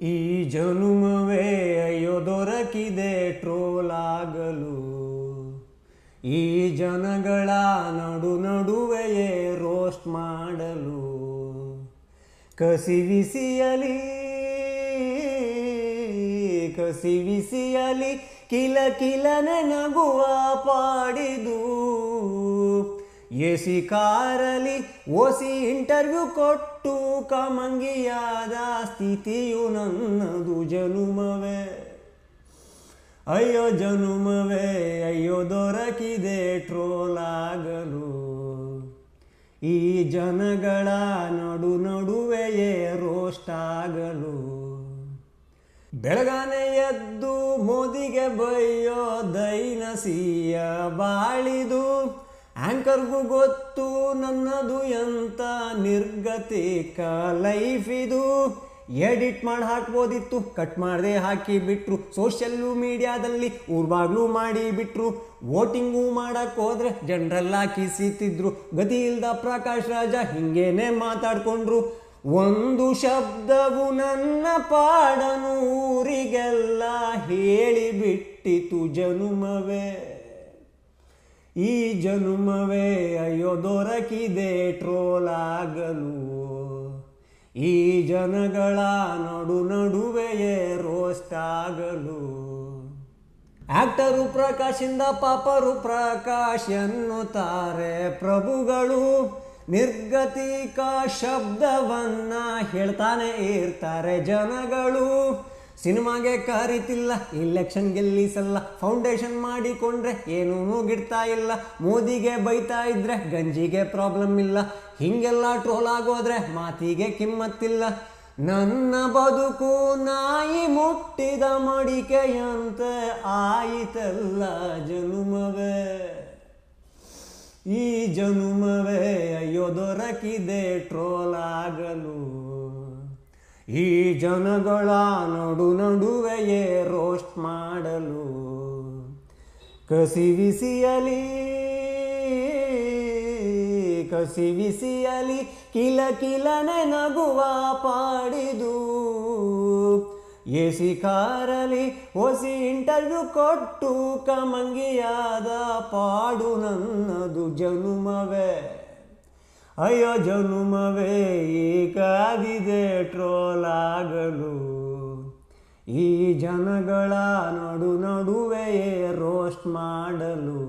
ಈ ಜನುಮವೇ ಅಯ್ಯೋ ದೊರಕಿದೆ ಟ್ರೋಲ್ ಆಗಲು, ಈ ಜನಗಳ ನಡುವೆಯೇ ರೋಸ್ಟ್ ಮಾಡಲು. ಕಸಿವಿಸಿಯಲಿ ಕಿಲ ಕಿಲನೆ ನಗುವ ಪಾಡಿದು. ಎಸಿ ಕಾರಲಿ ಓಸಿ ಇಂಟರ್ವ್ಯೂ ಕೊಟ್ಟು ಕಮಂಗಿಯಾದ ಸ್ಥಿತಿಯು ನನ್ನದು. ಜನುಮವೇ ಅಯ್ಯೋ ಜನುಮವೇ ಅಯ್ಯೋ ದೊರಕಿದೆ ಟ್ರೋಲ್ ಆಗಲು, ಈ ಜನಗಳ ನಡುವೆಯೇ ರೋಸ್ಟ್ ಆಗಲು. ಬೆಳಗಾನೆ ಎದ್ದು ಮೋದಿಗೆ ಬೈಯೋ ದೈನಸಿಯ ಬಾಳಿದು. ಆಂಕರ್ಗೂ ಗೊತ್ತು ನನ್ನದು ಎಂತ ನಿರ್ಗತಿಕ ಲೈಫ್ ಇದು. ಎಡಿಟ್ ಮಾಡಿ ಹಾಕ್ಬೋದಿತ್ತು, ಕಟ್ ಮಾಡದೆ ಹಾಕಿ ಬಿಟ್ರು. ಸೋಷಿಯಲ್ಲು ಮೀಡಿಯಾದಲ್ಲಿ ಊರ್ಬಾಗ್ಲು ಮಾಡಿ ಬಿಟ್ರು. ವೋಟಿಂಗು ಮಾಡಕ್ಕೆ ಹೋದ್ರೆ ಜನರೆಲ್ಲ ಕಿಸಿತಿದ್ರು. ಗತಿ ಇಲ್ದ ಪ್ರಕಾಶ್ ರಾಜ ಹಿಂಗೇನೆ ಮಾತಾಡ್ಕೊಂಡ್ರು. ಒಂದು ಶಬ್ದವು ನನ್ನ ಪಾಡನು ಊರಿಗೆಲ್ಲ ಹೇಳಿಬಿಟ್ಟಿತು. ಜನುಮವೇ ಈ ಜನುಮವೇ ಅಯ್ಯೋ ದೊರಕಿದೆ ಟ್ರೋಲ್ ಆಗಲು, ಈ ಜನಗಳ ನಡುವೆಯೇ ರೋಸ್ಟ್ ಆಗಲು. ಆಕ್ಟರು ಪ್ರಕಾಶಿಂದ ಪಾಪರು ಪ್ರಕಾಶ್ ಎನ್ನುತ್ತಾರೆ ಪ್ರಭುಗಳು. ನಿರ್ಗತಿಕ ಶಬ್ದವನ್ನ ಹೇಳ್ತಾನೆ ಇರ್ತಾರೆ ಜನಗಳು. ಸಿನಿಮಾಗೆ ಕರಿತಿಲ್ಲ, ಇಲೆಕ್ಷನ್ ಗೆಲ್ಲಿಸಲ್ಲ, ಫೌಂಡೇಶನ್ ಮಾಡಿಕೊಂಡ್ರೆ ಏನೂ ಗಿಡ್ತಾ ಇಲ್ಲ. ಮೋದಿಗೆ ಬೈತಾ ಇದ್ರೆ ಗಂಜಿಗೆ ಪ್ರಾಬ್ಲಮ್ ಇಲ್ಲ. ಹಿಂಗೆಲ್ಲ ಟ್ರೋಲ್ ಆಗೋದ್ರೆ ಮಾತಿಗೆ ಕಿಮ್ಮತ್ತಿಲ್ಲ. ನನ್ನ ಬದುಕು ನಾಯಿ ಮುಟ್ಟಿದ ಮಡಿಕೆಯಂತೆ ಆಯಿತಲ್ಲ. ಜನುಮವೇ ಈ ಜನುಮವೇ ಅಯ್ಯೋ ದೊರಕಿದೆ ಟ್ರೋಲ್ ಆಗಲು, ಈ ಜನಗಳ ನಡುವೆಯೇ ರೋಸ್ಟ್ ಮಾಡಲು. ಕಸಿವಿಸಿಯಲಿ ಕಿಲನೆ ನಗುವ ಪಾಡಿದು. ಎಸಿ ಕಾರಲಿ ಹೊಸಿ ಇಂಟರ್ವ್ಯೂ ಕೊಟ್ಟು ಕಮಂಗಿಯಾದ ಪಾಡು ನನ್ನದು. ಜನುಮವೇ ಅಯ್ಯೋ ಜನುಮವೇ ಏಕಾಗಿದೆ ಟ್ರೋಲ್ ಆಗಲು, ಈ ಜನಗಳ ನಡುವೆಯೇ ರೋಸ್ಟ್ ಮಾಡಲು.